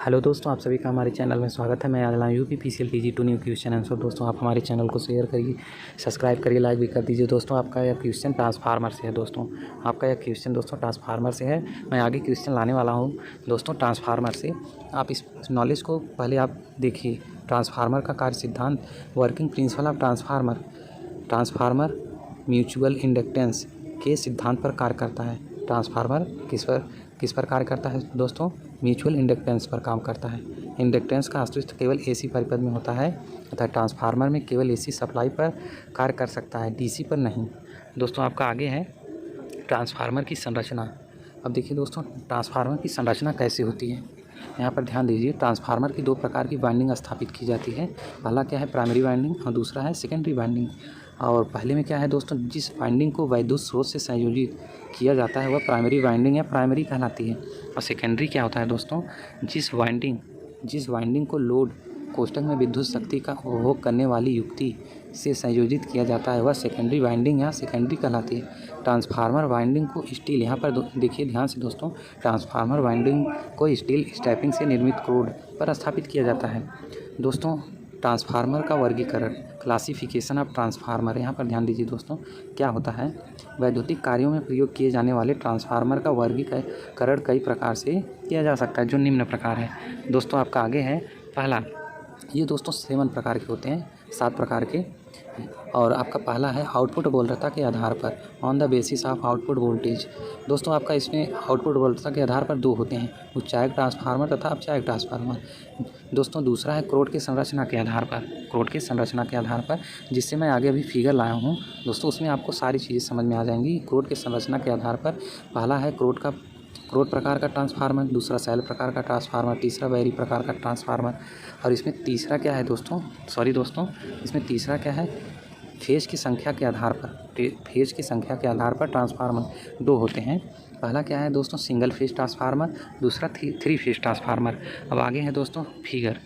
Hello दोस्तों, आप सभी का हमारे चैनल में स्वागत है। मैं आज लाया UPPCL TG2 new question answer. दोस्तों आप हमारे चैनल को शेयर करिए, सब्सक्राइब करिए, लाइक भी कर दीजिए। दोस्तों आपका यह क्वेश्चन ट्रांसफार्मर से है। आपका यह क्वेश्चन ट्रांसफार्मर से है। मैं आगे क्वेश्चन लाने वाला हूँ दोस्तों ट्रांसफार्मर से। आप इस नॉलेज को पहले आप देखिए। ट्रांसफार्मर का कार्य सिद्धांत, working principle of transformer mutual inductance के सिद्धांत पर कार्य करता है। ट्रांसफार्मर किस पर कार्य करता है दोस्तों? म्यूचुअल इंडक्टेंस पर काम करता है। इंडक्टेंस का अस्तित्व केवल AC परिपथ में होता है तथा ट्रांसफार्मर में केवल AC सप्लाई पर कार्य कर सकता है, DC पर नहीं। दोस्तों आपका आगे है ट्रांसफार्मर की संरचना। अब देखिए दोस्तों, ट्रांसफार्मर की संरचना कैसे होती है, यहाँ पर ध्यान दीजिए। ट्रांसफार्मर की दो प्रकार की वाइंडिंग स्थापित की जाती है। पहला क्या है, प्राइमरी वाइंडिंग, और दूसरा है सेकेंडरी वाइंडिंग। और पहले में क्या है दोस्तों, जिस वाइंडिंग को विद्युत स्रोत से संयोजित किया जाता है वह प्राइमरी वाइंडिंग या प्राइमरी कहलाती है। और सेकेंडरी क्या होता है दोस्तों, जिस वाइंडिंग को लोड कोष्ठक में विद्युत शक्ति का उपभोग करने वाली युक्ति से संयोजित किया जाता है वह सेकेंडरी वाइंडिंग या सेकेंडरी कहलाती है। ट्रांसफार्मर वाइंडिंग को स्टील, यहाँ पर देखिए ध्यान से दोस्तों, ट्रांसफार्मर वाइंडिंग को स्टील स्टैपिंग से निर्मित कोड पर स्थापित किया जाता है। दोस्तों ट्रांसफार्मर का वर्गीकरण, क्लासिफिकेशन ऑफ ट्रांसफार्मर, यहाँ पर ध्यान दीजिए दोस्तों, क्या होता है। वैद्युतिक कार्यों में प्रयोग किए जाने वाले ट्रांसफार्मर का वर्गीकरण कई प्रकार से किया जा सकता है, जो निम्न प्रकार है। दोस्तों आपका आगे है पहला, ये दोस्तों 7 प्रकार के होते हैं, 7 प्रकार के। और आपका पहला है आउटपुट वोल्टता के आधार पर, on the basis of output voltage. दोस्तों आपका इसमें आउटपुट वोल्टता के आधार पर 2 होते हैं, उच्चायक ट्रांसफार्मर तथा अपचायक ट्रांसफार्मर। दोस्तों दूसरा है क्रोड के संरचना के आधार पर, जिससे मैं आगे अभी फिगर लाया हूँ दोस्तों, उसमें आपको सारी चीज़ें समझ में आ जाएंगी। क्रोड के संरचना के आधार पर पहला है क्रोड प्रकार का ट्रांसफार्मर, दूसरा सेल प्रकार का ट्रांसफार्मर, तीसरा बैरी प्रकार का ट्रांसफार्मर। और इसमें तीसरा क्या है दोस्तों, इसमें तीसरा क्या है, फेज की संख्या के आधार पर ट्रांसफार्मर 2 होते हैं। पहला क्या है दोस्तों, सिंगल फेज ट्रांसफार्मर, दूसरा 3 फेज ट्रांसफार्मर। अब आगे है दोस्तों फिगर।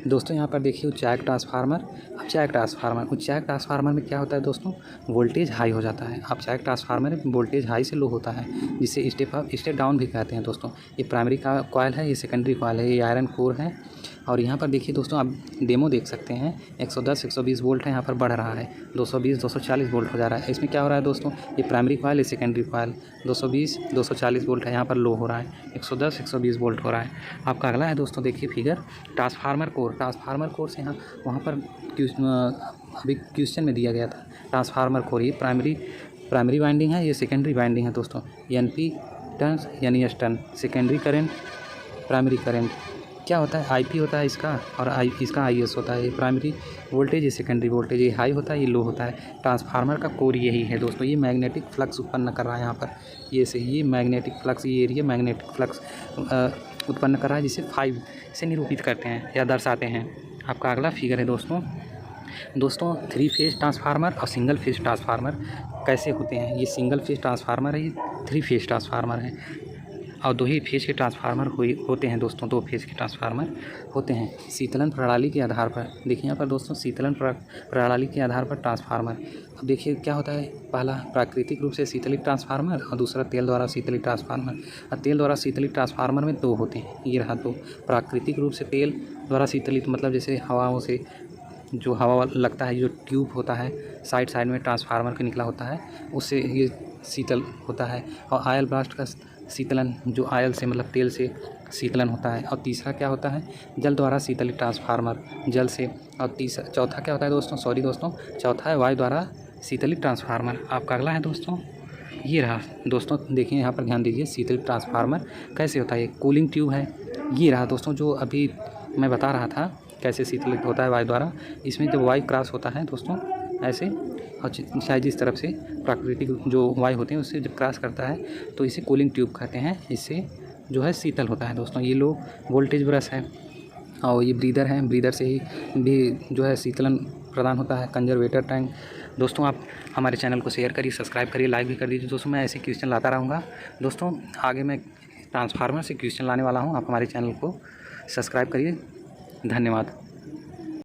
दोस्तों यहाँ पर देखिए उच्चायक ट्रांसफार्मर, अपचायक ट्रांसफार्मर में क्या होता है दोस्तों, वोल्टेज हाई हो जाता है। अपचायक ट्रांसफार्मर में वोल्टेज हाई से लो होता है, जिसे स्टेप अप स्टेप डाउन भी कहते हैं दोस्तों। ये प्राइमरी का कॉइल है, ये सेकेंडरी कॉइल है, ये आयरन कोर है। और यहाँ पर देखिए दोस्तों, आप डेमो देख सकते हैं, 110-120 वोल्ट है, यहाँ पर बढ़ रहा है, 220-240 वोल्ट हो जा रहा है। इसमें क्या हो रहा है दोस्तों, ये प्राइमरी कॉइल, ये सेकेंडरी कॉइल, 220-240 वोल्ट है, यहाँ पर लो हो रहा है, 110-120 वोल्ट हो रहा है। आपका अगला है दोस्तों, देखिए फिगर, ट्रांसफार्मर कोर से यहाँ वहाँ पर अभी क्वेश्चन में दिया गया था। ट्रांसफार्मर कोर, ये प्राइमरी वाइंडिंग है, ये सेकेंडरी वाइंडिंग है दोस्तों। NP टर्न्स यानी turn, secondary current, primary current क्या होता है, IP होता है इसका, और इसका IS होता है। ये प्राइमरी वोल्टेज, ये सेकेंडरी वोल्टेज, ये हाई होता है, ये लो होता है। ट्रांसफार्मर का कोर यही है दोस्तों, ये मैग्नेटिक फ्लक्स उत्पन्न कर रहा है यहाँ पर, ये मैग्नेटिक फ्लक्स, ये एरिया मैग्नेटिक फ्लक्स उत्पन्न कर रहा है, जिसे 5 से निरूपित करते हैं या दर्शाते हैं। आपका अगला फिगर है दोस्तों 3 फेज ट्रांसफार्मर और सिंगल फेज ट्रांसफार्मर कैसे होते हैं। ये सिंगल फेज ट्रांसफार्मर है, ये 3 फेज ट्रांसफार्मर है, और 2 ही फेज के ट्रांसफार्मर होते हैं दोस्तों, 2 फेज के ट्रांसफार्मर होते हैं। शीतलन प्रणाली के आधार पर, देखिए यहाँ पर दोस्तों, शीतलन प्रणाली के आधार पर ट्रांसफार्मर। अब देखिए क्या होता है, पहला प्राकृतिक रूप से शीतलित ट्रांसफार्मर और दूसरा तेल द्वारा शीतलित ट्रांसफार्मर। और तेल द्वारा शीतलित ट्रांसफार्मर में 2 होते हैं, ये रहा 2। प्राकृतिक रूप से तेल द्वारा शीतलित मतलब जैसे हवाओं से जो हवा लगता है, जो ट्यूब होता है साइड में ट्रांसफार्मर के निकला होता है, उससे ये शीतल होता है। और ऑयल ब्लास्ट का शीतलन, जो ऑयल से मतलब तेल से शीतलन होता है। और तीसरा क्या होता है, जल द्वारा शीतलित ट्रांसफार्मर, जल से। और चौथा क्या होता है दोस्तों, चौथा है वायु द्वारा शीतलित ट्रांसफार्मर। आपका अगला है दोस्तों, ये रहा दोस्तों, देखिए यहाँ पर ध्यान दीजिए, शीतलित ट्रांसफार्मर कैसे होता है। ये कूलिंग ट्यूब है, ये रहा दोस्तों, जो अभी मैं बता रहा था कैसे शीतलित होता है वायु द्वारा। इसमें जब वायु क्रॉस होता है दोस्तों ऐसे, और शायद जिस तरफ से प्राकृतिक जो वायु होते हैं उससे जब क्रॉस करता है तो इसे कूलिंग ट्यूब कहते हैं, इससे जो है शीतल होता है दोस्तों। ये लो वोल्टेज ब्रश है, और ये ब्रीदर है, ब्रीदर से ही भी जो है शीतलन प्रदान होता है। Conservator tank. दोस्तों आप हमारे चैनल को शेयर करिए, सब्सक्राइब करिए, लाइक भी कर दीजिए दोस्तों। मैं ऐसे क्वेश्चन लाता रहूँगा दोस्तों, आगे मैं ट्रांसफार्मर से क्वेश्चन लाने वाला हूँ। आप हमारे चैनल को सब्सक्राइब करिए, धन्यवाद।